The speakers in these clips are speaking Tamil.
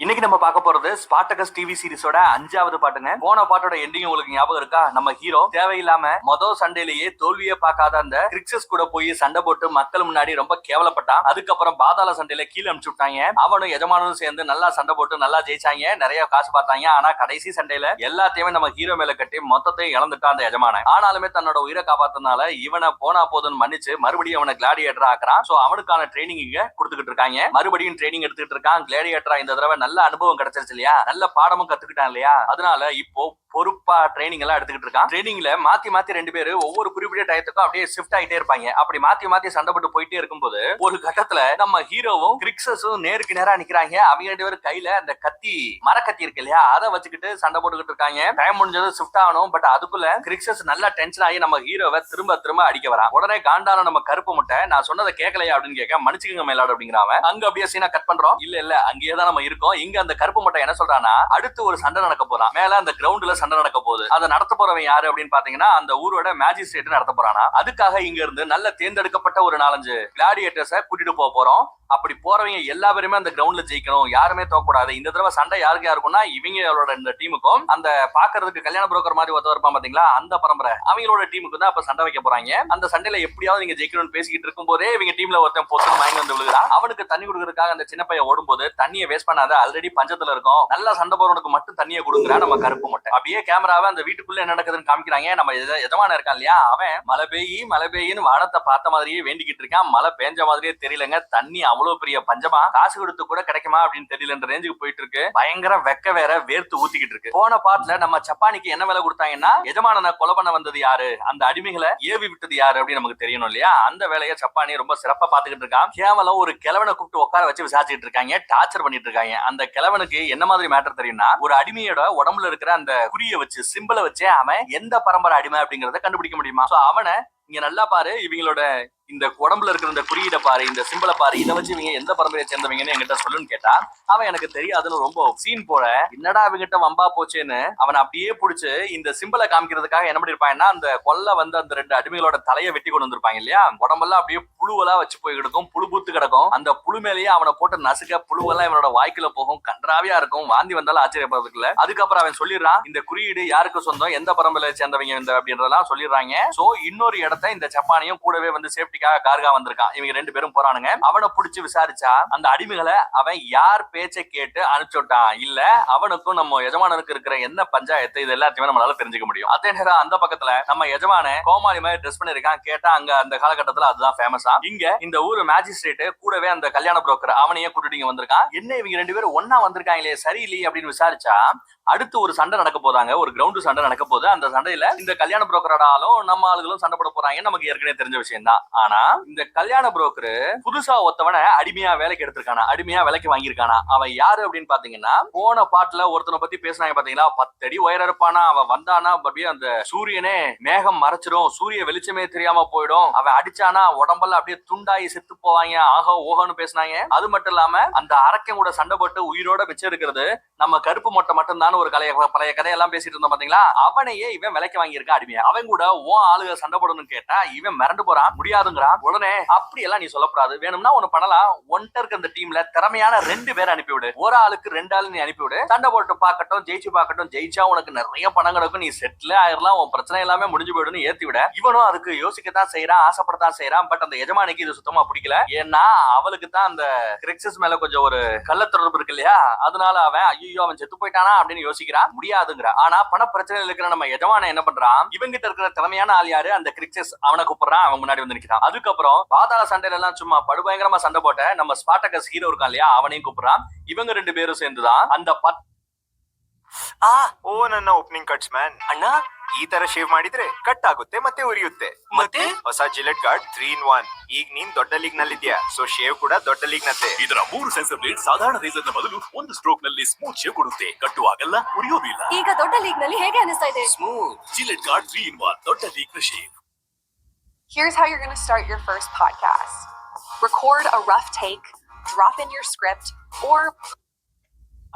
இன்னைக்கு நம்ம பார்க்க போறது ஸ்பார்டகஸ் டிவி சீரிஸோட 5வது பாட்டுங்க. போன பாட்டோட எண்டிங் உங்களுக்கு ஞாபகம் இருக்கா? நம்ம ஹீரோ தேவையில்லாம மொதல் சண்டையிலேயே தோல்வியே பார்க்காத அந்த கிரிக்ஸஸ் கூட போய் சண்டை போட்டு மக்கள் முன்னாடி ரொம்ப கேவலப்பட்டான். அதுக்கப்புறம் பாதாள சண்டையில கீழே அனுப்பிச்சு விட்டாங்க. அவனும் எஜமானும் சேர்ந்து நல்லா சண்டை போட்டு நல்லா ஜெயிச்சாங்க, நிறைய காசு பார்த்தாங்க. ஆனா கடைசி சண்டையில எல்லாத்தையுமே நம்ம ஹீரோ மேல கட்டி மொத்தத்தையும் இழந்துட்டான் அந்த எஜமான. ஆனாலுமே தன்னோட உயிரை காப்பாத்தினால இவனை போனா போதுன்னு மன்னிச்சு மறுபடியும் அவனை கிளாடியேட்டரா ஆக்குறான். சோ அவனுக்கான ட்ரைனிங் இங்க கொடுத்துக்கிட்டு இருக்காங்க. மறுபடியும் ட்ரைனிங் எடுத்துக்கிட்டு இருக்கான். கிளாடியேட்டரா இந்த தடவை நல்ல அனுபவம் கிடைச்சிருச்சு இல்லையா, நல்ல பாடமும் கத்துக்கிட்டான் இல்லையா, அதனால இப்போ பொறுப்பா ட்ரைனிங் எல்லாம் எடுத்துக்கிட்டு இருக்கான். ட்ரைனிங்ல மாத்தி மாத்தி 2 பேரு ஒவ்வொரு குறிப்பிட்ட டயத்துக்கும் அப்படியே ஷிஃப்ட் ஆயிட்டே இருப்பாங்க. அப்படி மாத்தி மாத்தி சண்டை போட்டு போயிட்டே இருக்கும்போது ஒரு கட்டத்துல நம்ம ஹீரோவும் கிரிக்ஸஸும் நேருக்கு நேரா நிக்கிறாங்க. அவங்க 2 பேரும் கையில அந்த கத்தி, மரக்கத்தி இருக்கு இல்லையா, அதை வச்சுக்கிட்டு சண்டை போட்டுக்கிட்டு இருக்காங்க. டைம் முடிஞ்சது ஷிஃப்ட் ஆகணும். பட் அதுக்குள்ள கிரிக்ஸஸ் நல்லா டென்ஷன் ஆகி நம்ம ஹீரோவை திரும்ப திரும்ப அடிக்க வரான். உடனே காண்டான நம்ம கருப்பு முட்டை, நான் சொன்னதை கேட்கலையா அப்படின்னு கேட்க, மன்னிச்சுக்கங்க மேலாடு அப்படிங்கிறான். அங்க அப்படியே சீனா கட் பண்றோம். இல்ல அங்கேயே தான் நம்ம இருக்கோம். இங்க அந்த கருப்பு முட்டை என்ன சொல்றானா, அடுத்து ஒரு சண்டை நடக்க போறான். மேல அந்த கிரவுண்ட்ல சண்டை நடக்க போகுது. அதை நடத்த போறவன் யாரு அப்படின்னு பாத்தீங்கன்னா அந்த ஊரோட மேஜிஸ்ட்ரேட் நடத்த போறானா. அதுக்காக இங்க இருந்து நல்ல தேர்ந்தெடுக்கப்பட்ட ஒரு 4-5 கிளாடியேட்டர்ஸை கூட்டிட்டு போறோம். அப்படி போறவங்க எல்லா பேருமே அந்த கிரவுண்ட்ல ஜெயிக்கணும், யாருமே தோக்கக்கூடாது. இந்த தடவை சண்டை யாருக்கு யாருக்கும்னா இவங்களோட இந்த டீமுக்கும் அந்த பாக்குறதுக்கு கல்யாண புரோக்கர் மாதிரி ஒருத்தர் இருப்பான் பாத்தீங்களா, அந்த பரம்பரை அவங்களோட டீமுக்கு தான் அப்ப சண்டை வைக்க போறாங்க. அந்த சண்டையில எப்படியாவது நீங்க ஜெயிக்கணும்னு பேசிக்கிட்டு இருக்கும் போதே இவங்க டீம்ல ஒருத்தன் பொத்து மயங்கி வந்து விழுகிறான். அவனுக்கு தண்ணி கொடுக்கறதுக்காக அந்த சின்ன பையன் ஓடும்போது, தண்ணியை வேஸ்ட் பண்ணாத, ஆல்ரெடி பஞ்சத்துல இருக்கும், நல்லா சண்டை போறவனுக்கு மட்டும் தண்ணியை கொடுக்குறா நம்ம கருப்பு முட்டை. அப்படியே கேமராவை அந்த வீட்டுக்குள்ள என்ன நடக்குதுன்னு காமிக்கிறாங்க. நம்ம எஜமான இருக்கான் இல்லையா, அவன் மழை பெய்யுன்னு வானத்தை பார்த்த மாதிரியே வேண்டிக்கிட்டு இருக்கான். மழை பெஞ்ச மாதிரியே தெரியலங்க. தண்ணி அவ்வளவு பெரிய பஞ்சமா, காசு கொடுத்து கூட கிடைக்குமா அப்படின்னு தெரியல ரேஞ்சுக்கு போயிட்டு இருக்கு. பயங்கர வெக்க வேற வேர்த்து ஊத்திக்கிட்டு இருக்கு. போன பாட்டுல நம்ம சப்பானிக்கு என்ன வேலை கொடுத்தாங்கன்னா, எஜமானனை கொலை பண்ண வந்தது யாரு, அந்த அடிமைகளை ஏவி விட்டது யாரு அப்படின்னு நமக்கு தெரியணும் இல்லையா. அந்த வேலையை சப்பானி ரொம்ப சிறப்பா பாத்துக்கிட்டு இருக்கான். கேவலம் ஒரு கிழவனை கூப்பிட்டு உட்கார வச்சு விசாரிச்சுட்டு இருக்காங்க, டார்ச்சர் பண்ணிட்டு இருக்காங்க. அந்த கிழவனுக்கு என்ன மாதிரி மேட்டர் தெரியும்னா, ஒரு அடிமையோட உடம்புல இருக்கிற அந்த குறியை வச்சு, சிம்பிளை வச்சு அவன் எந்த பரம்பரை அடிமை அப்படிங்கறத கண்டுபிடிக்க முடியுமா. சோ அவனை இங்க நல்லா பாரு, இவங்களோட இந்த உடம்புல இருக்கிற இந்த குறியீடை பாரு, இந்த சிம்பிளை பாரு, இதை வச்சு இவங்க எந்த பரம்பரையை சேர்ந்தவங்கன்னு என்கிட்ட சொல்லுன்னு கேட்டா, அவன் எனக்கு தெரியாதுன்னு ரொம்ப சீன் போல, என்னடா அவங்கிட்ட வம்பா போச்சேன்னு அவன் அப்படியே புடிச்சு இந்த சிம்பிளை காமிக்கிறதுக்காக என்ன பண்ணிருப்பாங்கன்னா, அந்த கொல்ல வந்து அந்த 2 அடிமைகளோட தலையை வெட்டி கொண்டு வந்திருப்பாங்க இல்லையா, உடம்பெல்லாம் அப்படியே புழுவெல்லாம் வச்சு போய் கிடக்கும், புழு பூத்து கிடக்கும். அந்த புழு மேலேயே அவனை போட்டு நசுக்க, புழுவெல்லாம் இவனோட வாய்க்குள்ள போகும், கன்றாவியா இருக்கும், வாந்தி வந்தாலும் ஆச்சரியப்படுறதுக்கு இல்ல. அதுக்கப்புறம் அவன் சொல்லிடுறான், இந்த குறியீடு யாருக்கு சொந்தம், எந்த பரம்பரையை சேர்ந்தவங்க இந்த அப்படின்றதெல்லாம் சொல்லிடுறாங்க. சோ இன்னொரு இடத்த இந்த ஜப்பானியும் கூடவே வந்து கார்கா வந்திருக்கான். இவங்க 2 பேரும் போறானுங்க. அவனை பிடிச்சு விசாரிச்சா அந்த அடிமைகளை அவன் யார் பேச்சை கேட்டு அனுப்பிச்சுட்டான், இல்ல அவனுக்கும் நம்ம எஜமானனுக்கு இருக்கிற என்ன பஞ்சாயத்து, இது எல்லாத்தையுமே நம்மளால தெரிஞ்சுக்க முடியும். அதே நேரம் அந்த பக்கத்துல நம்ம எஜமான கோமாளி மாதிரி ட்ரெஸ் பண்ணிருக்கான். கேட்டா அங்க அந்த காலகட்டத்துல அதுதான் ஃபேமஸா. இங்க இந்த ஊர் மேஜிஸ்ட்ரேட் கூடவே அந்த கல்யாண புரோக்கர் அவனையே கூட்டிட்டு வந்திருக்கான். என்ன இவங்க 2 பேரும் ஒன்னா வந்திருக்காங்களே, சரியில்லையே அப்படின்னு விசாரிச்சா அடுத்து ஒரு சண்டை நடக்க போறாங்க, ஒரு கிரவுண்ட் சண்டை நடக்க போகுது. அந்த சண்டையில இந்த கல்யாண புரோக்கரோட ஆளும் நம்ம ஆளுகளும் சண்டை போட போறாங்க. நமக்கு ஏற்கனவே தெரிஞ்ச விஷயம் தான். ஆனா இந்த கல்யாண புரோக்கர் புதுசா ஒருத்தவனை அடிமையா வேலைக்கு எடுத்திருக்கானா, அடிமையா வேலைக்கு வாங்கியிருக்கானா. அவன் யாரு அப்படின்னு பாத்தீங்கன்னா, போன பாட்டுல ஒருத்தனை பத்தி பேசினாங்க பாத்தீங்களா, 10 அடி உயரம் இருப்பானா. அவன் வந்தானா அப்படியே அந்த சூரியனே மேகம் மறைச்சிடும், சூரிய வெளிச்சமே தெரியாம போயிடும். அவன் அடிச்சானா உடம்பெல்லாம் அப்படியே துண்டாயி செத்து போவாங்க, ஆகோ ஓகோன்னு பேசினாங்க. அது மட்டும் இல்லாம அந்த அரக்கன் கூட சண்டை போட்டு உயிரோட வச்சு இருக்கிறது நம்ம கருப்பு மொட்டை மட்டும்தான். ஒரு பழைய கதையெல்லாம் பேசிட்டு இருந்தோம் பாத்தீங்களா, அவனையே இவன் விலைக்கு வாங்கியிருக்கான் அடிமையா. அவன் கூட ஆளுக சண்டை போடணும்னு கேட்டா இவன் மிரண்டு போறான், முடியாதுங்கிறான். உடனே அப்படி எல்லாம் நீ சொல்லக்கூடாது, வேணும்னா ஒண்ணு பண்ணலாம், ஒன்ட்ட இருக்க அந்த டீம்ல திறமையான 2 பேரை அனுப்பிவிடு, ஒரு ஆளுக்கு 2 ஆளு நீ அனுப்பிவிடு, சண்டை போட்டு பாக்கட்டும், ஜெயிச்சு பாக்கட்டும், ஜெயிச்சா உனக்கு நிறைய பணம் கிடக்கும், நீ செட்டில் ஆயிரலாம், உன் பிரச்சனை எல்லாமே முடிஞ்சு போயிடுன்னு ஏத்தி விட. இவனும் அதுக்கு யோசிக்கத்தான் செய்யறான், ஆசைப்படத்தான் செய்யறான். பட் அந்த எஜமானிக்கு இது சுத்தமா பிடிக்கல. ஏன்னா அவளுக்கு தான் அந்த கிரிக்ஸஸ் மேல கொஞ்சம் ஒரு கள்ளத்தொடர்பு இருக்கு இல்லையா, அதனால அவன் ஐயோ அவன் செத்து போயிட்டானா அப்படின்னு யோசிக்கிறான், முடியாதுங்கிற. ஆனா பண பிரச்சனையில் இருக்கிற நம்ம எஜமான என்ன பண்றான், இவங்கிட்ட இருக்கிற திறமையான ஆள் யாரு, அந்த கிரிக்ஸஸ், அவனை கூப்பிடுறான். அவன் முன்னாடி வந்து நிக்கிறான். அதுக்கப்புறம் பாதாள சண்டையில எல்லாம் சும்மா படுபயங்கரமா சண்டை போட்ட நம்ம ஸ்பார்டகஸ் ஹீரோ இருக்கான் இல்லையா, அவனையும் கூப்பிடுறான். இவங்க 2 பேரும் சேர்ந்துதான் அந்த ಓ ನನ್ನ ಓಪನಿಂಗ್ ಕಟ್ಸ್ ಮ್ಯಾನ್ ಅಣ್ಣ, ಈ ತರ ಶೇವ್ ಮಾಡಿದ್ರೆ ಕಟ್ ಆಗುತ್ತೆ ಮತ್ತೆ ಉರಿಯುತ್ತೆ. ಮತ್ತೆ ಹೊಸ ಜಿಲೆಟ್ ಗಾರ್ಡ್ 3-in-1. ಈಗ ನೀನ್ ದೊಡ್ಡ ಲೀಗ್ ನಲ್ಲಿದ್ಯಾ, ಸೊ ಶೇವ್ ಕೂಡ ದೊಡ್ಡ ಲೀಗ್ ನತ್ತೆ. ಇದರ 3 ಸೆನ್ಸರ್ ಬ್ಲೇಡ್ ಸಾಧಾರಣ ರೇಸರ್ ನ ಬದಲು ಒಂದು ಸ್ಟ್ರೋಕ್ ನಲ್ಲಿ ಸ್ಮೂತ್ ಶೇವ್ ಕೊಡುತ್ತೆ, ಕಟ್ಟುವಾಗಲ್ಲ, ಉರಿಯೋದಿಲ್ಲ. ಈಗ ದೊಡ್ಡ ಲೀಗ್ ನಲ್ಲಿ ಹೇಗೆ ಅನಿಸ್ತಾ ಇದೆ? ಸ್ಮೂತ್ ಜಿಲೆಟ್ ಗಾರ್ಡ್ 3-in-1 ದೊಡ್ಡ ಲೀಗ್ ನ shave. Here's how you're going to start your first podcast. Record a rough take, drop in your script, or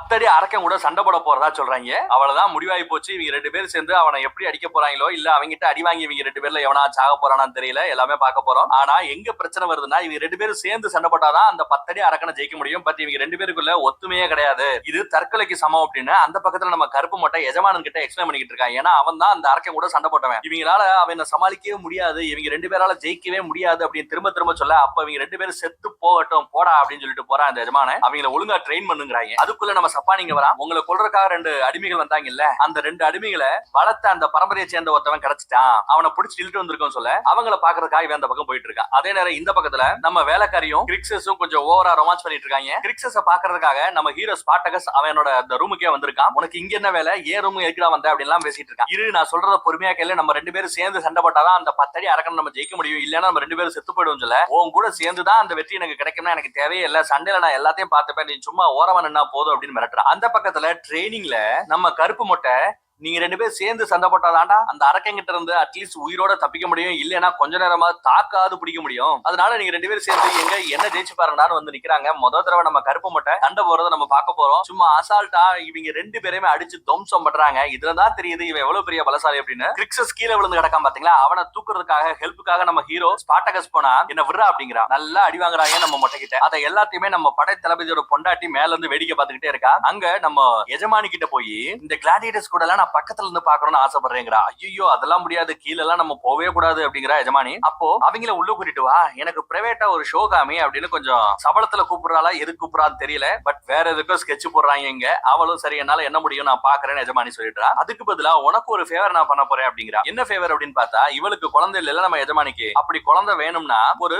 அத்தடி அரக்கன் கூட சண்டை போட போறதா சொல்றாங்க. அவ்வளவுதான் முடிவாகி போச்சு. இவங்க 2 பேரும் சேர்ந்து அவனை எப்படி அடிக்க போறாங்களோ இல்ல அவங்கிட்ட அடி வாங்கி இவங்க 2 பேர்ல எவனா சாக போறானான்னு தெரியல. எல்லாமே பார்க்க போறோம். ஆனா எங்க பிரச்சனை வருதுன்னா இவங்க 2 பேரும் சேர்ந்து சண்டை போட்டாதான் அந்த 10 அடி அரக்கனை ஜெயிக்க முடியும். பட் இவங்க 2 பேருக்குள்ள ஒத்துமையே கிடையாது. இது தற்கொலைக்கு சமம் அப்படின்னு அந்த பக்கத்துல நம்ம கருப்பு மொட்டை எஜமானன் கிட்ட எக்ஸ்பிளைன் பண்ணிட்டு இருக்கான். ஏன்னா அவன் தான் அந்த அரக்கன் கூட சண்டை போட்டவன். இவங்களால அவனை சமாளிக்கவே முடியாது, இவங்க 2 பேரால ஜெயிக்கவே முடியாது அப்படின்னு திரும்ப திரும்ப சொல்ல, அப்ப இவங்க 2 பேரும் செத்து போகட்டும் போடா அப்படின்னு சொல்லிட்டு போறான் அந்த எஜமானன். அவங்களை ஒழுங்கா ட்ரெயின் பண்ணுங்கிறாங்க. அதுக்குள்ள நம்ம சப்பானிங்க வரா. உங்களை கொல்றதுக்காக 2 அடிமைகள் வந்தாங்கல்ல, அந்த 2 அடிமைகளை வளர்த்த அந்த பரம்பரையை சேர்ந்த ஒருத்தவன் கிடைச்சிட்டான். அவனை பிடிச்சி இழுட்டு வந்திருக்கோம் சொல்ல அவங்கள பாக்குறதுக்காக இவன் அந்த பக்கம் போயிட்டு இருக்கான். அதே நேரம் இந்த பக்கத்துல நம்ம வேலைக்காரியும் கிரிக்ஸஸும் கொஞ்சம் ஓவரா ரொமான்ஸ் பண்ணிட்டு இருக்காங்க. கிரிக்ஸஸ பாக்குறதுக்காக நம்ம ஹீரோ ஸ்பார்டகஸ் அவனோட அந்த ரூமுக்கே வந்திருக்கான். உனக்கு இங்க என்ன வேலை, ஏன் ரூம் எதுக்குடா வந்த அப்படி எல்லாம் பேசிட்டு இருக்கான். இரு நான் சொல்றத பொறுமையா கேளு, நம்ம 2 பேரும் சேர்ந்து சண்டை போட்டாதான் அந்த 10 அடி அரக்கன் நம்ம ஜெயிக்க முடியும், இல்லன்னா நம்ம 2 பேரும் செத்து போயிடுவோம் சொல்ல. உன் கூட சேர்ந்துதான் அந்த வெற்றி எனக்கு கிடைக்கும்னா எனக்கு தேவையே இல்ல, சண்டையில நான் எல்லாத்தையும் பார்த்துப்பேன், நீ சும்மா ஓரமா நின்னா போதும் அப்படின்னு மிரட்டுறான். அந்த பக்கத்துல ட்ரெயினிங்ல நம்ம கருப்பு மொட்டை நீங்க 2 பேரும் சேர்ந்து சண்டை போட்டாதான்டா அந்த அரக்கங்கிட்ட இருந்து அட்லீஸ்ட் உயிரோட தப்பிக்க முடியும், இல்லன்னா கொஞ்ச நேரமா தாக்காது பிடிக்க முடியும். அதனால நீங்க 2 பேரும் சேர்ந்து எங்க என்ன ஜெயிச்சு பாருங்கடான்னு வந்து நிக்கிறாங்க. முதல் தடவை நம்ம கருப்பு மொட்டை சண்டை போறதை நம்ம பார்க்க போறோம். சும்மா அசால்ட்டா இவங்க 2 பேரையுமே அடிச்சு துவம்சம் பண்றாங்க. இதுலதான் தெரியுது இவன் எவ்வளவு பெரிய பலசாலி அப்படின்னு. கிரிக்ஸஸ் கீழே விழுந்து கிடக்காம பாத்தீங்களா, அவனை தூக்குறதுக்காக ஹெல்ப்புக்காக நம்ம ஹீரோ ஸ்பார்டகஸ் போனா என்ன விடுறா அப்படிங்கிறான். நல்லா அடி வாங்குறாங்க நம்ம மொட்டை கிட்ட. அதை எல்லாத்தையுமே நம்ம படை தளபதியோட பொண்டாட்டி மேல இருந்து வேடிக்கை பார்த்துக்கிட்டே இருக்கா. அங்க நம்ம எஜமானி கிட்ட போய் இந்த கிளாடியேட்டர்ஸ் கூட எல்லாம் பக்கத்துல இருந்து பாக்கணும்னு ஆசைப்படுறேங்கிறா. ஐயோ அதெல்லாம் முடியாது, கீழே எல்லாம் நம்ம போவே கூடாது அப்படிங்கிற எஜமானி. அப்போ அவங்கள உள்ள கூட்டிட்டு வா, எனக்கு பிரைவேட்டா ஒரு ஷோ காமி அப்படின்னு கொஞ்சம் சபலத்துல கூப்பிடுறாளா, எது கூப்பிடுறான்னு தெரியல. பட் வேற எதுக்கும் ஸ்கெட்ச் போடுறாங்க இங்க. அவளும் சரி என்னால என்ன முடியும் நான் பாக்குறேன்னு எஜமானி சொல்லிடுறா. அதுக்கு பதிலா உனக்கு ஒரு ஃபேவர் நான் பண்ண போறேன் அப்படிங்கிறா. என்ன ஃபேவர் அப்படின்னு பார்த்தா இவளுக்கு குழந்தை இல்ல நம்ம எஜமானிக்கு. அப்படி குழந்தை வேணும்னா ஒரு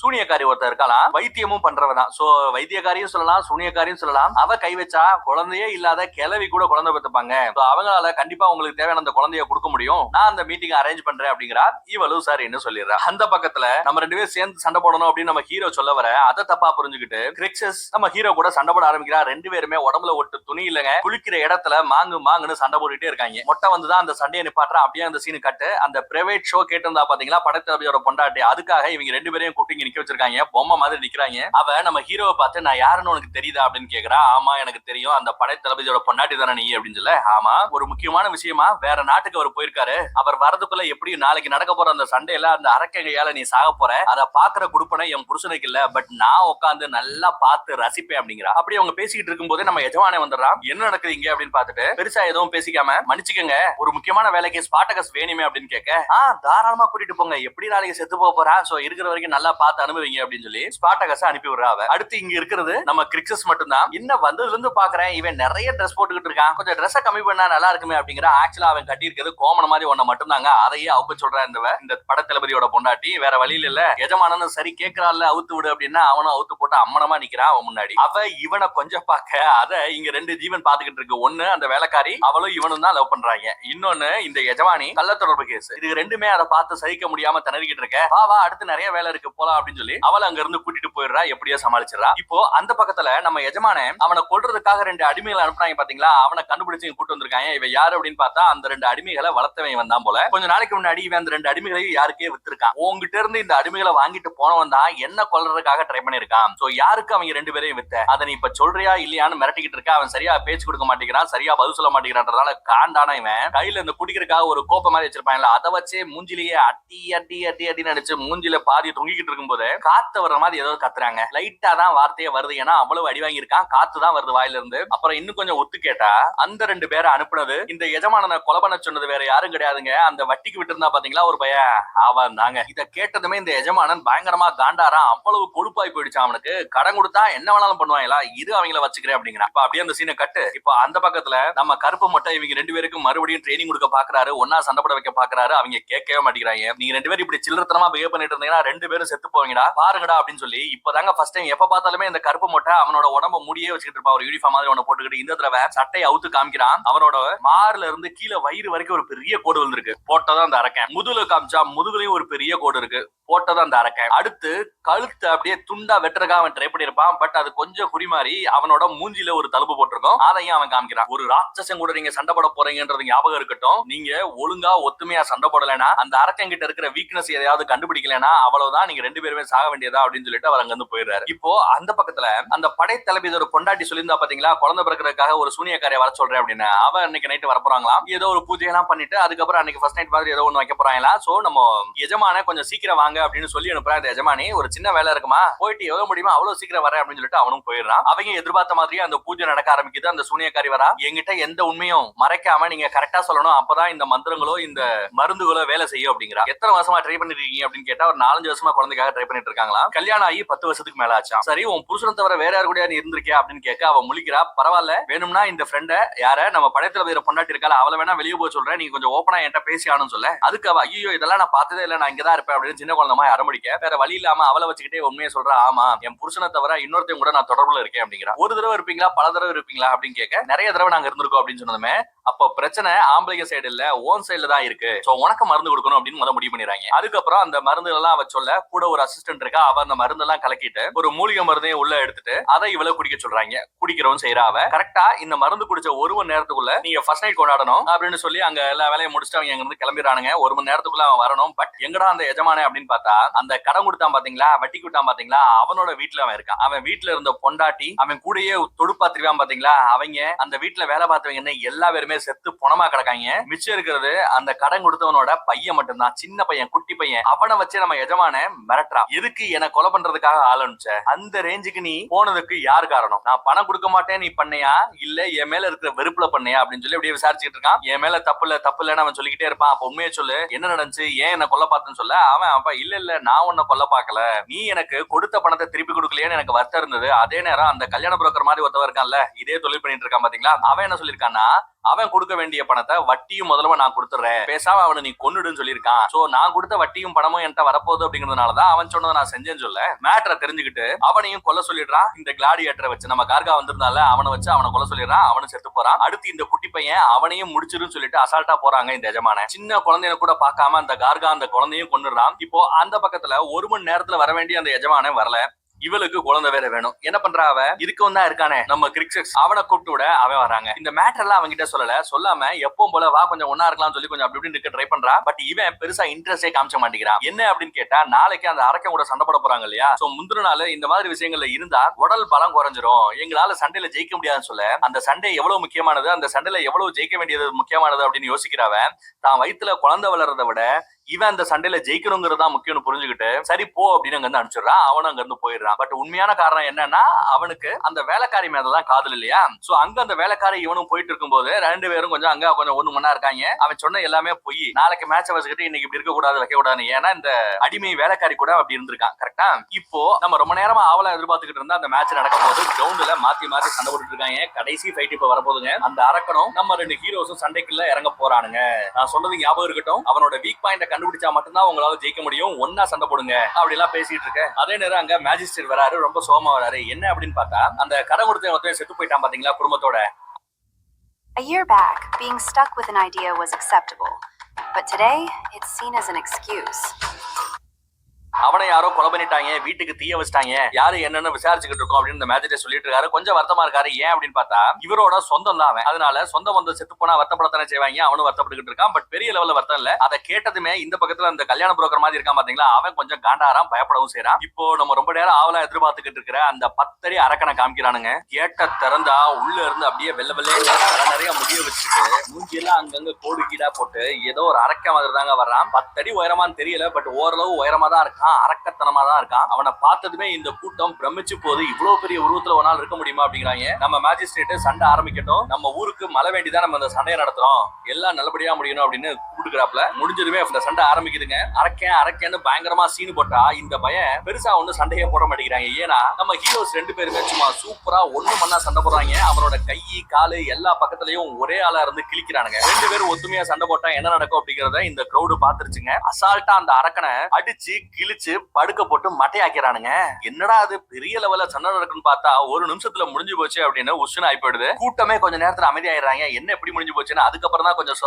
சூனியக்காரி ஒருத்தர் இருக்கலாம், வைத்தியமும் பண்றவதான். சோ வைத்தியக்காரியும் சொல்லலாம் சூனியக்காரியும் சொல்லலாம். அவ கை வச்சா குழந்தையே இல்லாத கிழவி கூட குழந்தை பெற்றுப்பாங்க. அவங்களால கண்டிப்பா உங்களுக்கு தேவையான அந்த குழந்தைய கொடுக்க முடியும், நான் அந்த மீட்டிங் அரேஞ்ச் பண்றேன் அப்படிங்கிறா. இவளும் சரின்னு சொல்லிடுறா. அந்த பக்கத்துல நம்ம 2 பேரும் சேர்ந்து சண்டை போடணும் அப்படின்னு நம்ம ஹீரோ சொல்ல வர அதை தப்பா புரிஞ்சுக்கிட்டு கிரிக்ஸஸ் நம்ம ஹீரோ கூட சண்டை போட ஆரம்பிக்கிறா. 2 பேருமே உடம்புல ஒட்டு துணி இல்லங்க, குளிக்கிற இடத்துல மாங்குன்னு சண்டை போட்டுட்டே இருக்காங்க. மொட்டை வந்துதான் அந்த சண்டையை நிப்பாட்டுறா. அப்படியே அந்த சீனு கட்டு அந்த பிரைவேட் ஷோ கேட்டு இருந்தா பாத்தீங்களா படத்தளபதியோட பொண்டாட்டி, அதுக்காக இவங்க 2 பேரையும் கூட்டி நிக்க வச்சிருக்காங்க. பொம்மை மாதிரி நிக்கிறாங்க. அவ நம்ம ஹீரோவை பார்த்து நான் யாருன்னு உனக்கு தெரியுதா அப்படின்னு கேக்குறா. ஆமா எனக்கு தெரியும், அந்த படத்தளபதியோட பொண்டாட்டி தானே நீ அப்படின்னு சொல்ல. ஆமா ஒரு முக்கியமான விஷயமா வேற நாட்டுக்கு அவர் போயிருக்காரு, அவர் வரதுக்குள்ள எப்படியும் நாளைக்கு நடக்க போற அந்த சண்டையில அந்த அரக்கையால நீ சாக போற, அதை பாக்குற குடுப்பனை என் புருஷனுக்கு இல்ல, பட் நான் உட்காந்து நல்லா பார்த்து ரசிப்பேன் அப்படிங்கிறா. அப்படி அவங்க பேசிக்கிட்டு இருக்கும் போதே நம்ம எஜமானே வந்துடுறான். என்ன நடக்குதுங்க அப்படின்னு பார்த்துட்டு பெருசா எதுவும் பேசிக்காம மன்னிச்சுக்கங்க ஒரு முக்கியமான வேலைக்கு ஸ்பார்டகஸ் வேணுமே அப்படின்னு கேட்க, தாராளமா கூட்டிட்டு போங்க, எப்படி நாளைக்கு செத்து போறா, சோ இருக்கிற வரைக்கும் நல்லா பார்த்து அனுபவிங்க அப்படின்னு சொல்லி ஸ்பார்டகஸ் அனுப்பி விடுறா. அடுத்து இங்க இருக்கிறது நம்ம கிரிக்ஸஸ் மட்டும்தான். என்ன வந்ததுல இருந்து பாக்குறேன் இவன் நிறைய ட்ரெஸ் போட்டுக்கிட்டு இருக்கான், கொஞ்சம் ட்ரெஸ் கம்மி பண்ணா நல்லா இருக்குமே அப்படிங்கிற. ஆக்சுவலா அவன் கட்டி இருக்கிறது கோமண மாதிரி ஒண்ணு மட்டும் தாங்க. அதையே அவுக்க சொல்றா இந்த படத்தளபதியோட பொண்டாட்டி. வேற வழியில இல்ல, எஜமானனும் சரி கேட்கறாள் அவுத்து விடு அப்படின்னா அவனும் அவுத்து போட்டு அம்மனமா நிக்கிறான் அவன் முன்னாடி. அவ இவனை கொஞ்சம் பாக்க அத இங்க 2 ஜீவன் பாத்துக்கிட்டு இருக்கு. ஒண்ணு அந்த வேலைக்காரி, அவளும் இவனும் தான் லவ் பண்றாங்க. இன்னொன்னு இந்த எஜமானி கள்ள தொடர்பு கேஸ். இது 2மே அதை பார்த்து சகிக்க முடியாம திணறிக்கிட்டு இருக்க. வா அடுத்து நிறைய வேலை இருக்கு போலாம் அப்படின்னு சொல்லி அவளை அங்க இருந்து கூட்டிட்டு போயிடுறா. எப்படியோ சமாளிச்சிடறா. இப்போ அந்த பக்கத்துல நம்ம எஜமான அவனை கொல்றதுக்காக 2 அடிமைகளை அனுப்புறாங்க பாத்தீங்களா, அவனை கண்டுபிடிச்சு கூட்டு வந்திருக்காங்க. இவ யாரு அப்படின்னு பார்த்தா அந்த 2 அடிமைகளை வளர்த்தவன் வந்தான் போல. கொஞ்ச நாளைக்கு முன்னாடி இவன் அந்த 2 அடிமைகளையும் யாருக்கே வித்திருக்கான். உங்ககிட்ட இருந்து இந்த அடிமைகளை வாங்கிட்டு போனவன் தான் என்ன கொல்றதுக்காக ட்ரை பண்ணிருக்கான். சோ யாருக்கு அவங்க 2 பேரையும் வித்த, அதை நீ இப்ப சொல்றியா இல்லையான்னு மிரட்டிக்கிட்டு இருக்க. அவன் சரியா பேச்சு கொடுக்க மாட்டேங்கிறான், சரியா பதில் சொல்ல மாட்டேங்கிறான்றதால காண்டான இவன் கையில இந்த குடிக்கிறதுக்காக ஒரு கோப்பை மாதிரி வச்சிருப்பாங்கல்ல, அதை வச்சே மூஞ்சிலேயே அட்டி அட்டி அட்டி அட்டின்னு அடிச்சு மூஞ்சில பாதி தொங்கிக்கிட்டு இருக்கும் போது காத்து வர்ற மாதிரி ஏதோ கத்துறாங்க. லைட்டா தான் வார்த்தையே வருது, ஏன்னா அவ்வளவு அடி வாங்கி இருக்கான், காத்து தான் வருது வாயில இருந்து. அப்புறம் இன்னும் கொஞ்சம் ஒத்து கேட்டா அந்த 2 பேரை அனுப்புனது இந்த எஜமானனை கொலை பண்ண சொன்னது வேற யாரும் கிடையாதுங்க, அந்த வட்டிக்கு விட்டு இருந்தா பாத்தீங்களா ஒரு பையன், அவன் தாங்க. இத கேட்டதுமே இந்த எஜமானன் பயங்கரமா காண்டாரா. அவ்வளவு கொழுப்பாய் போயிடுச்சு அவனுக்கு. கடன் கொடுத்தா என்ன வேணாலும் பண்ணுவாங்களா, இது அவங்கள வச்சுக்கிறேன் அப்படிங்கிறான். இப்ப அப்படியே அந்த சீனை கட்டு. இப்போ அந்த பக்கத்துல நம்ம கருப்பு மொட்டை இவங்க 2 பேருக்கும் மறுபடியும் ட்ரைனிங் கொடுக்க பாக்குறாரு, ஒன்னா சண்டை போட வைக்க பாக்குறாரு. அவங்க கேட்கவே மாட்டேங்கிறாங்க. நீங்க 2 பேரும் இப்படி சில்லறத்தனமா பிஹேவ் பண்ணிட்டு இருந்தீங்கன்னா 2 பேரும் செத்து போவீங்கடா, பாருங்கடா அப்படின்னு சொல்லி. இப்பதாங்க ஃபர்ஸ்ட் டைம் எப்ப பார்த்தாலுமே இந்த கருப்பு மொட்டை அவனோட உடம்ப முடியே வச்சுக்கிட்டு இருப்பா, ஒரு யூனிஃபார்ம் மாதிரி ஒண்ணு போட்டுக்கிட்டு. இந்த தடவை சட்டையை அவுத்து காமிக்கிறான். அவனோட மார்ல இருந்து கீழே வயிறு வரைக்கும் ஒரு பெரிய கோடு வந்திருக்கு. போட்டதான் அந்த அரக்கன். முதுகுல காமிச்சா முதுகுலயும் ஒரு பெரிய கோடு இருக்கு. போட்டது அந்த அரக்கன். அடுத்து கழுத்து அப்படியே துண்டா வெட்டுறதுக்காக அவன் ட்ரை பண்ணிருப்பான். பட் அது கொஞ்சம் குறிமாறி அவனோட மூஞ்சில ஒரு தழும்பு போட்டிருக்கும். அதையும் அவன் காமிக்கிறான். ஒரு ராட்சசன் கூட நீங்க சண்டை போட போறீங்கன்றது ஞாபகம் இருக்கட்டும். நீங்க ஒழுங்கா ஒத்துமையா சண்டை போடலைன்னா அந்த அரக்கன் கிட்ட இருக்கிற வீக்னஸ் எதையாவது கண்டுபிடிக்கலன்னா அவ்வளவுதான், நீங்க 2 பேருமே சாக வேண்டியதா அப்படின்னு சொல்லிட்டு அவர் அங்க இருந்து போயிடுறாரு. இப்போ அந்த பக்கத்துல அந்த படை தளபதியோட பொண்டாட்டி சொல்லியிருந்தா பாத்தீங்களா, குழந்தை பிறக்கிறதுக்காக ஒரு சூனியக்காரியை வர சொல்றேன் அப்படின்னு. அவ அன்னைக்கு நைட்டு வர போறாங்களாம். ஏதோ ஒரு பூஜை எல்லாம் பண்ணிட்டு அதுக்கப்புறம் அன்னைக்கு ஃபர்ஸ்ட் நைட் மாதிரி ஏதோ ஒண்ணு வைக்க போறாங்களா. சோ நம்ம எஜமான கொஞ்சம் சீக்கிரம் வாங்க அப்படின்னு சொல்லி அனுப்புறான். அந்த எஜமானி ஒரு சின்ன வேலை இருக்குமா, போயிட்டு எவ்வளவு முடியுமா அவ்வளவு சீக்கிரம் வரேன் அப்படின்னு சொல்லிட்டு அவனும் போயிடுறான். அவங்க எதிர்பார்த்த மாதிரியே அந்த பூஜை நடக்க ஆரம்பிக்குது. அந்த சூனியக்காரி வரா, என்கிட்ட எந்த உண்மையும் மறைக்காம நீங்க கரெக்டா சொல்லணும், அப்பதான் இந்த மந்திரங்களோ இந்த மருந்துகளோ வேலை செய்யும் அப்படிங்கிறா. எத்தனை வருஷமா ட்ரை பண்ணிட்டு இருக்கீங்க அப்படின்னு கேட்டா ஒரு 4-5 வருஷமா குழந்தைக்காக ட்ரை பண்ணிட்டு இருக்காங்களா. கல்யாணம் ஆகி 10 வருஷத்துக்கு மேல ஆச்சா. சரி உன் புருஷனை தவிர வேற யாரு கூட நீ இருந்திருக்கியா அப்படின்னு கேட்க அவ முழிக்கிறா. பரவாயில்ல, வேணும்னா இந்த ஃப்ரெண்ட யார நம்ம படத்துல வேற பொண்டாட்டி இருக்கால அவளை வேணா வெளியே போய் சொல்றேன், நீங்க கொஞ்சம் ஓப்பனா என்கிட்ட பேசி ஆனும் சொல்ல. அதுக்கு அவ ஐயோ இதெல்லாம் நான் பார்த்ததே இல்ல, நான் இங்கதான் இருப்பேன் அப்படின்னு சின்ன குழந்தை மாதிரி அரமடிக்க. வேற வழி இல்லாம அவளை வச்சுக்கிட்டே உண்மையை சொல்றா. ஆமா என் புருஷனை தவிர இன்னொருத்தையும் கூட நான் தொடர்புல இருக்கேன் அப்படிங்கிறா. ஒரு தடவை இருப்பீங்களா பல தடவை இருப்பீங்களா அப்படின்னு கேட்க நிறைய தடவை நாங்க இருந்திருக்கோம் அப்படின்னு சொன்னதுமே அப்போ பிரச்சனை ஆம்பளைங்க சைடு இல்ல ஓன் சைடுல தான் இருக்கு. சோ உனக்கு மருந்து கொடுக்கணும் அப்படின்னு முடிவு பண்ணிடுறாங்க. அதுக்கப்புறம் அந்த மருந்து எல்லாம் அவ சொல்ல கூட ஒரு அசிஸ்டன்ட் இருக்கா. அவ அந்த மருந்து எல்லாம் கலக்கிட்டு ஒரு மூலிகை மருந்தையும் உள்ள எடுத்துட்டு அதை இவ்வளவு குடிக்க சொல்றாங்க. குடிக்கிறவன் செய்யறா. அவ கரெக்டா இந்த மருந்து குடிச்ச 1 மணி நேரத்துக்குள்ள நீங்க ஃபர்ஸ்ட் நைட் கொண்டாடணும் அப்படின்னு சொல்லி அங்க எல்லா வேலையும் முடிச்சுட்டு அவங்க இருந்து கிளம்பிடுறானுங்க. 1 மணி நேரத்துக்குள்ள அவன் வரணும். பட் எங்கடா அந்த எஜமானே அப்படின்னு பார்த்தா அந்த கடன் கொடுத்தான் பாத்தீங்களா, வட்டி கொடுத்தான் பாத்தீங்களா, அவனோட வீட்டுல அவன் இருக்கான். அவன் வீட்டுல இருந்த பொண்டாட்டி அவன் கூடயே தொடுப்பாத்திருவான் பாத்தீங்களா, அவங்க அந்த வீட்டுல வேலை பார்த்தவங்க எல்லா பேருமே செத்து பொணமா கிடக்காங்க. மிச்சம் இருக்கிறது அந்த கடன் கொடுத்தவனோட பையன் மட்டும்தான், சின்ன பையன், குட்டி பையன். அவனை வச்சு நம்ம எஜமான மிரட்டுறான். எதுக்கு என்ன கொலை பண்றதுக்காக ஆரம்பிச்ச, அந்த ரேஞ்சுக்கு நீ போனதுக்கு யார் காரணம், நான் பணம் கொடுக்க மாட்டேன் நீ பண்ணையா இல்ல என் மேல இருக்கிற வெறுப்புல பண்ணையா அப்படின்னு சொல்லி அப்படியே விசாரிச்சுட்டு இருக்கான். என் மேல தப்பு இல்லன்னு அவன் சொல்லிக்கிட்டே இருப்பான். அப்ப உண்மையை சொல்லு, என்ன நடந்துச்சு, ஏன் என்ன கொல்ல பார்த்தேன்னு சொல்ல. அவன் அப்ப இல்ல நான் உன்னை கொல்ல பார்க்கல, நீ எனக்கு கொடுத்த பணத்தை திருப்பி கொடுக்கலையேன்னு எனக்கு வருத்தம் இருந்தது. அதே நேரம் அந்த கல்யாண புரோக்கர் மாதிரி ஒருத்தவன் இருக்கான்ல, இதே தொழில் பண்ணிட்டு இருக்கான் பாத்தீங்களா, அவன் என்ன சொல்லிருக்கான்னா அவன் கொடுக்க வேண்டிய பணத்தை வட்டியும் முதல்ல நான் கொடுத்துறேன், பேசாம அவனை நீ கொன்னுடுன்னு சொல்லியிருக்கான். சோ நான் கொடுத்த வட்டியும் பணமும் என்கிட்ட வரப்போகுது அப்படிங்கறதுனாலதான் அவன் சொன்னதை நான் செஞ்சேன்னு சொல்ல மேட்டரை தெரிஞ்சுக்கிட்டு அவனையும் கொல்ல சொல்லிடுறான். இந்த கிளாடியேட்டரை வச்சு நம்ம கார்கா வந்திருந்தால அவனை வச்சு அவனை கொல்ல சொல்லிடுறான். அவனும் செத்து போறான். அடுத்து இந்த குட்டி பையன் அவனையும் முடிச்சிருன்னு சொல்லிட்டு அசால்ட்டா போறாங்க இந்த எஜமான. சின்ன குழந்தைய கூட பார்க்காம அந்த கார்கா அந்த குழந்தையும் கொன்னுடுறான். இப்போ அந்த பக்கத்துல 1 மணி நேரத்துல வர வேண்டிய அந்த எஜமான வரல. இவளுக்கு குழந்தை வேற வேணும். என்ன பண்றா அவ, இதுக்கு வந்தா இருக்கானே நம்ம கிரிக்ஸஸ், அவனை கூப்பிட்டு விட அவன் வராங்க. இந்த மேட்டர் எல்லாம் அவங்க கிட்ட சொல்லாம எப்பவும் போல வா கொஞ்சம் ஒன்னா இருக்கலாம் சொல்லி கொஞ்சம் அப்படி இப்படி ட்ரை பண்றா. பட் இவன் பெருசா இன்ட்ரெஸ்டே காமிச்ச மாட்டேங்கிறான். என்ன அப்படின்னு கேட்டா நாளைக்கு அந்த அரக்கன் கூட சண்டை போட போறாங்க இல்லையா, சோ முந்தின நாள் இந்த மாதிரி விஷயங்கள்ல இருந்தா உடல் பலம் குறைஞ்சிரும், எங்களால சண்டையில ஜெயிக்க முடியாதுன்னு சொல்ல அந்த சண்டை எவ்வளவு முக்கியமானது, அந்த சண்டையில எவ்வளவு ஜெயிக்க வேண்டியது முக்கியமானது அப்படின்னு யோசிக்கிறவன் தான் வயித்துல குழந்தை வளர்றதை விட இவன் அந்த சண்டையில ஜெயிக்கணுங்கிறதா முக்கியம்னு புரிஞ்சுக்கிட்டு சரி போ அப்படின்னு அங்க இருந்து அனுப்பிச்சிடுறான். அவனும் அங்க இருந்து போயிடுறான். பட் உண்மையான காரணம் என்னன்னா அவனுக்கு அந்த வேலைக்காரி மேலதான் காதல் இல்லையா. சோ அங்க அந்த வேலைக்காரி இவனும் போயிட்டு இருக்கும்போது 2 பேரும் கொஞ்சம் அங்க கொஞ்சம் 1 மணி நேரம் இருக்காங்க. அவன் சொன்ன எல்லாமே போய் நாளைக்கு மேட்சை வச்சுக்கிட்டு இன்னைக்கு இப்படி இருக்க கூடாது வைக்க கூடாது, ஏன்னா இந்த அடிமை வேலைக்காரி கூட அப்படி இருந்திருக்கான். கரெக்டா. இப்போ நம்ம ரொம்ப நேரமா ஆவலா எதிர்பார்த்துக்கிட்டு இருந்தா அந்த மேட்ச் நடக்கும் போது கிரவுண்ட்ல மாத்தி சண்டை போட்டுட்டு இருக்காங்க. கடைசி ஃபைட் இப்ப வரப்போதுங்க. அந்த அரக்கனும் நம்ம 2 ஹீரோஸும் சண்டைக்குள்ள இறங்க போறானுங்க. நான் சொன்னது ஞாபகம் இருக்கட்டும், அவனோட வீக் பாயிண்ட கண்டுபிடிச்சா மட்டும்தான் உங்களால ஜெயிக்க முடியும், ஒன்னா சண்டை போடுங்க அப்படி எல்லாம் பேசிட்டு இருக்க. அதே நேரம் அங்க மேஜிஸ்ட்ரேட் வராரு, ரொம்ப சோகமா வராரு. என்ன அப்படின்னு பார்த்தா அந்த கடன் கொடுத்த ஒருத்தன் செத்து போயிட்டான் பாத்தீங்களா குடும்பத்தோட. A year back, being stuck with an idea was acceptable, but today it's seen as an excuse. அவனை யாரோ கொலை பண்ணிட்டாங்க, வீட்டுக்கு தீய வச்சிட்டாங்க, யாரு என்னன்னு விசாரிச்சுக்கிட்டு இருக்கோம் அப்படின்னு இந்த மேஜிஸ்ட்ரேட் சொல்லிட்டு இருக்காரு. கொஞ்சம் வருத்தமா இருக்காரு. ஏன் அப்படின்னு பார்த்தா இவரோட சொந்தம் தான் அவன், அதனால சொந்தம் வந்து செத்து போனா வருத்தப்படத்தானே செய்வாங்க. அவனும் வருத்தப்பட்டுக்கிட்டு இருக்கான். பட் பெரிய லெவல்ல வருத்தம் இல்ல. அதை கேட்டதுமே இந்த பக்கத்துல அந்த கல்யாண புரோக்கர் மாதிரி இருக்கான் பாத்தீங்களா, அவன் கொஞ்சம் காண்டாராம், பயப்படவும் செய்யறான். இப்போ நம்ம ரொம்ப நேரம் ஆவலா எதிர்பார்த்துக்கிட்டு இருக்கிற அந்த 10 அடி அரக்கனை காமிக்கிறானுங்க. கேட்ட திறந்தா உள்ள இருந்து அப்படியே வெள்ள நிறைய முடிய வச்சுட்டு மூஞ்சியெல்லாம் அங்கங்க கோடு கீழா போட்டு ஏதோ ஒரு அரக்க மாதிரி தாங்க வர்றான். 10 அடி உயரமான்னு தெரியல, பட் ஓரளவு உயரமா தான் இருக்கான், அரக்கத்தனமா தான் இருக்கான். அவனை பார்த்ததுமே இந்த கூட்டம் பிரமிச்சு போது, இவ்வளவு பெரிய உருவத்துல ஒரு நாள் இருக்க முடியுமா அப்படிங்கிறாங்க. நம்ம மேஜிஸ்ட்ரேட் சண்டை ஆரம்பிக்கட்டும், நம்ம ஊருக்கு மழை வேண்டிதான் நம்ம இந்த சண்டையை நடத்துறோம், எல்லாம் நல்லபடியா முடியணும் அப்படின்னு கூப்பிட்டுக்கிறாப்ல. முடிஞ்சதுமே இந்த சண்டை ஆரம்பிக்குதுங்க. அரக்கன்னு பயங்கரமா சீனு போட்டா இந்த பையன் பெருசா ஒண்ணு சண்டையே போட மாட்டேங்கிறாங்க. ஏன்னா நம்ம ஹீரோஸ் 2 பேருமே சும்மா சூப்பரா 1 மண்ணா சண்டை போடுறாங்க. அவனோட கை காலு எல்லா பக்கத்துலயும் ஒரே ஆளா இருந்து கிழிக்கிறானுங்க. 2 பேரும் ஒத்துமையா சண்டை போட்டா என்ன நடக்கும் அப்படிங்கறத இந்த கிரௌடு பாத்துருச்சுங்க. அசால்ட்டா அந்த அரக்கனை அடிச்சு கிழிச்சு படுக்க போட்டு மட்டையாக்கிறானுங்க. என்னடா அது பெரிய லெவல்ல சண்டை நடக்குன்னு பார்த்தா 1 நிமிஷத்துல முடிஞ்சு போச்சு அப்படின்னு உஷ்ணு ஆயிப்போடுது. கூட்டமே கொஞ்ச நேரத்துல அமைதியாயிடுறாங்க. என்ன எப்படி முடிஞ்சு போச்சுன்னு அதுக்கப்புறம் தான் கொஞ்சம்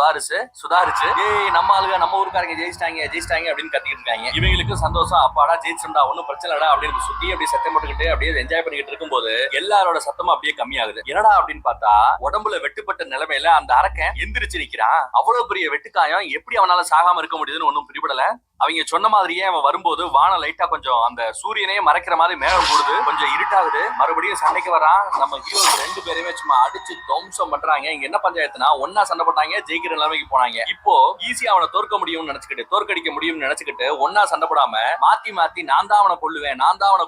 சுதாரிச்சு ஏய் நம்ம ஆளுங்க நம்ம ஊருக்காரங்க ஜெயிச்சிட்டாங்க அப்படின்னு கத்திட்டு இருக்காங்க. இவங்களுக்கு சந்தோஷம், அப்பாடா ஜெயிச்சிருந்தா ஒன்னும் பிரச்சனை இல்லடா அப்படின்னு சுத்தி அப்படியே சத்தம் போட்டுக்கிட்டு அப்படியே என்ஜாய் பண்ணிக்கிட்டு இருக்கும்போது எல்லாரோட சத்தமும் அப்படியே கம்மியாகுது. என்னடா அப்படின்னு பார்த்தா உடம்புல வெட்டுப்பட்ட நிலைமையில அந்த அரக்கன் எந்திரிச்சு நிக்கிறான். அவ்வளவு பெரிய வெட்டுக்காயம் எப்படி அவனால சாகாம இருக்க முடியுதுன்னு ஒன்னும் பிடிபடல. அவங்க சொன்ன மாதிரியே அவன் வரும்போது வானம் லைட்டா கொஞ்சம் அந்த சூரியனே மறைக்கிற மாதிரி மேகம் போடுது, கொஞ்சம் இருட்டாகுது. மறுபடியும் சண்டைக்கு வரான். நம்ம ஹீரோ 2 பேருமே சும்மா அடிச்சு துவம்சம் பண்றாங்க. இங்க என்ன பஞ்சாயத்துனா ஒன்னா சண்டை போட்டாங்க, ஜெயிக்கிற நிலைமைக்கு போனாங்க. இப்போ ஈஸியா அவனை தோற்க முடியும்னு நினைச்சுக்கிட்டு தோற்கடிக்க முடியும்னு நினைச்சுக்கிட்டு ஒன்னா சண்டை போடாம மாத்தி நான் தான் அவனை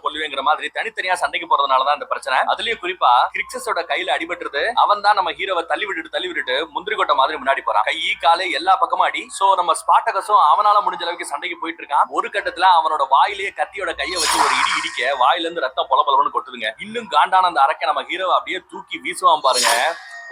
கொல்லுவேங்கிற மாதிரி தனித்தனியா சண்டைக்கு போறதுனாலதான் இந்த பிரச்சனை. அதுலயும் குறிப்பா கிரிக்ஸஸோட கையில அடிபட்டுருது. அவன் தான் நம்ம ஹீரோவை தள்ளி விட்டுட்டு முந்திரி கொட்டை மாதிரி முன்னாடி போறான். கை காலை எல்லா பக்கமும் அடி. சோ நம்ம ஸ்பார்டகஸும் அவனால முடிஞ்ச அளவுக்கு சண்டைக்கு போயிட்டு இருக்கான். ஒரு கட்டத்துல அவனோட வாயிலேயே கத்தியோட கையை வச்சு ஒரு இடிக்க வாயில இருந்து ரத்தம் பொல கொட்டுதுங்க. இன்னும் காண்டான அந்த அரக்கன் நம்ம ஹீரோவை அப்படியே தூக்கி வீசுவான் பாருங்க.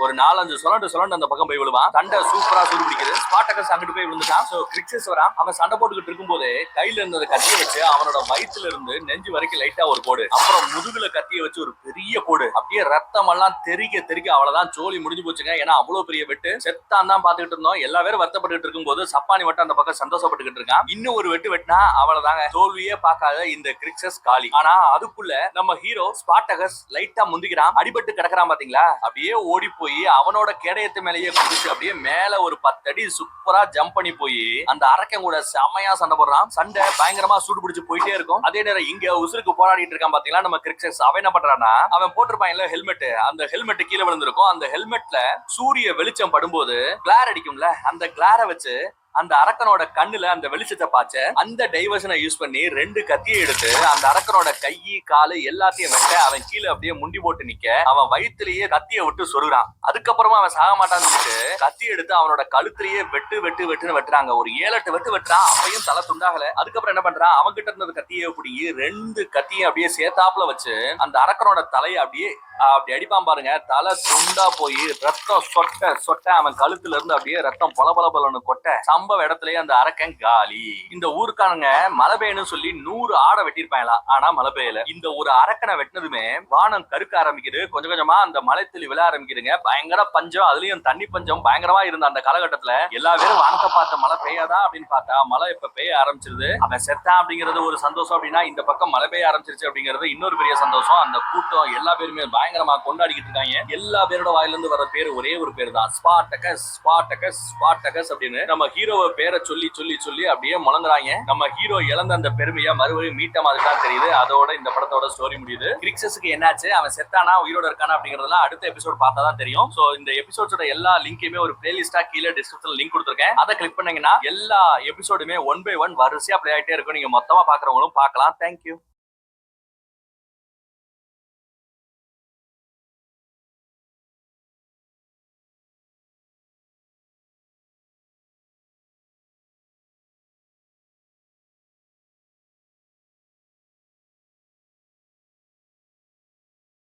ஒரு 4-5 சுழண்டு அந்த பக்கம் போய் விழுவான். சண்டை சூப்பரா சூடு பிடிக்குது. ஸ்பார்டகஸ் அங்கிட்டு போய் விழுந்துட்டான். சோ கிரிக்ஸஸ் வரான். அவன் சண்டை போட்டுக்கிட்டு இருக்கும்போது கையில இருந்த கத்தியை வச்சு அவனோட வயிற்றுல இருந்து நெஞ்சு வரைக்கும் லைட்டா ஒரு கோடு, அப்புறம் முதுகுல கத்தியை வச்சு ஒரு பெரிய கோடு, அப்படியே ரத்தம் எல்லாம் தெறிக்க அவ்வளவுதான், சோலி முடிஞ்சு போச்சுங்க. ஏன்னா அவ்வளவு பெரிய வெட்டு. செத்தான் தான் பாத்துக்கிட்டு இருந்தோம். எல்லா பேரும் வருத்தப்பட்டு இருக்கும்போது சப்பானி மட்டும் அந்த பக்கம் சந்தோஷப்பட்டுக்கிட்டு இருக்கான். இன்னும் ஒரு வெட்டுனா அவ்வளவுதாங்க, தோல்வியே பார்க்காத இந்த கிரிக்ஸஸ் காலி. ஆனா அதுக்குள்ள நம்ம ஹீரோ ஸ்பார்டகஸ் லைட்டா முந்திக்கிறான். அடிபட்டு கிடக்குறான் பாத்தீங்களா? அப்படியே ஓடி போய் அவனோட கேடயத்து மேலேயே குதிச்சு அப்படியே மேல ஒரு 10 அடி சூப்பரா ஜம்ப் பண்ணி போய் அந்த அரக்கன் கூட செமையா சண்டை போடுறான். சண்டை பயங்கரமா சூடு பிடிச்சு போயிட்டே இருக்கும். அதே நேரம் இங்க உசுருக்கு போராடிட்டு இருக்கான் பாத்தீங்களா நம்ம கிரிக்ஸஸ். அவன் என்ன பண்றான்னா, அவன் போட்டிருப்பான் ஹெல்மெட், அந்த ஹெல்மெட் கீழே விழுந்திருக்கும். அந்த ஹெல்மெட்ல சூரிய வெளிச்சம் படும்போது கிளார் அடிக்கும்ல, அந்த கிளாரை வச்சு அந்த அரக்கனோட கண்ணுல அந்த வெளிச்சத்தை பாய்ச்ச அந்த டைவர்ஷனை யூஸ் பண்ணி 2 கத்தியை எடுத்து அந்த அரக்கனோட கை காலு எல்லாத்தையும் வெட்ட அவன் கீழே அப்படியே முண்டி போட்டு நிக்க அவன் வயிற்றுலயே கத்தியை விட்டு சொருகிறான். அதுக்கப்புறமா அவன் சாக மாட்டான்னு சொல்லிட்டு கத்தி எடுத்து அவனோட கழுத்துலயே வெட்டுன்னு வெட்டுறாங்க. ஒரு 7-8 வெட்டு வெட்டுறான். அப்பையும் தலை துண்டாகல. அதுக்கப்புறம் என்ன பண்றான், அவன் கிட்ட இருந்தது கத்தியை பிடிங்கி 2 கத்தியை அப்படியே சேர்த்தாப்புல வச்சு அந்த அரக்கனோட தலையை அப்படி அடிப்பான் பாருங்க. தலை துண்டா போய் ரத்தம் சொட்ட அவன் கழுத்துல இருந்து அப்படியே ரத்தம் பொல கொட்ட சம்பவ இடத்துலயே அந்த அரக்கன் காலி. இந்த ஊருக்கானுங்க மழை பெய்யணும்னு சொல்லி 100 ஆடை வெட்டிருப்பாங்களா, ஆனா மழை பெய்யல. இந்த ஒரு அரக்கனை வெட்டினதுமே வானம் கருக்க ஆரம்பிக்குது. கொஞ்சமா அந்த மழை துளி விழ ஆரம்பிக்குதுங்க. பயங்கர பஞ்சம், அதுலயும் தண்ணி பஞ்சம் பயங்கரமா இருந்த அந்த காலகட்டத்துல எல்லா பேரும் வானத்தை பார்த்த மழை பெய்யாதா அப்படின்னு பார்த்தா மழை இப்ப பெய்ய ஆரம்பிச்சிருது. அவன் செத்தான் அப்படிங்கிறது ஒரு சந்தோஷம். அப்படின்னா இந்த பக்கம் மழை பெய்ய ஆரம்பிச்சிருச்சு அப்படிங்கிறது இன்னொரு பெரிய சந்தோஷம். அந்த கூட்டம் எல்லா பேருமே பயங்கரமா கொண்டாடிக்கிட்டு இருக்காங்க. எல்லா பேரோட வாயில இருந்து வர பேரு ஒரே ஒரு பேரு தான், ஸ்பார்டகஸ் அப்படின்னு. நம்ம ஹீரோவை பேரை சொல்லி அப்படியே முழங்குறாங்க. நம்ம ஹீரோ இழந்த அந்த பெருமையா மறுபடியும் மீட்ட மாதிரி தான் தெரியுது. அதோட இந்த படத்தோட ஸ்டோரி முடியுது. கிரிக்ஸஸ்க்கு என்னாச்சு, அவன் செத்தானா உயிரோட இருக்கானா அப்படிங்கறதெல்லாம் அடுத்த எபிசோட் பார்த்தா தான் தெரியும். சோ இந்த எபிசோடோட எல்லா லிங்கையுமே ஒரு பிளேலிஸ்டா கீழே டிஸ்கிரிப்ஷன்ல லிங்க் கொடுத்துருக்கேன். அதை கிளிக் பண்ணீங்கன்னா எல்லா எபிசோடுமே 1 by 1 வரிசையா பிளே ஆயிட்டே இருக்கும். நீங்க மொத்தமா பாக்குறவங்களும் பார்க்கலாம். தேங்க்யூ.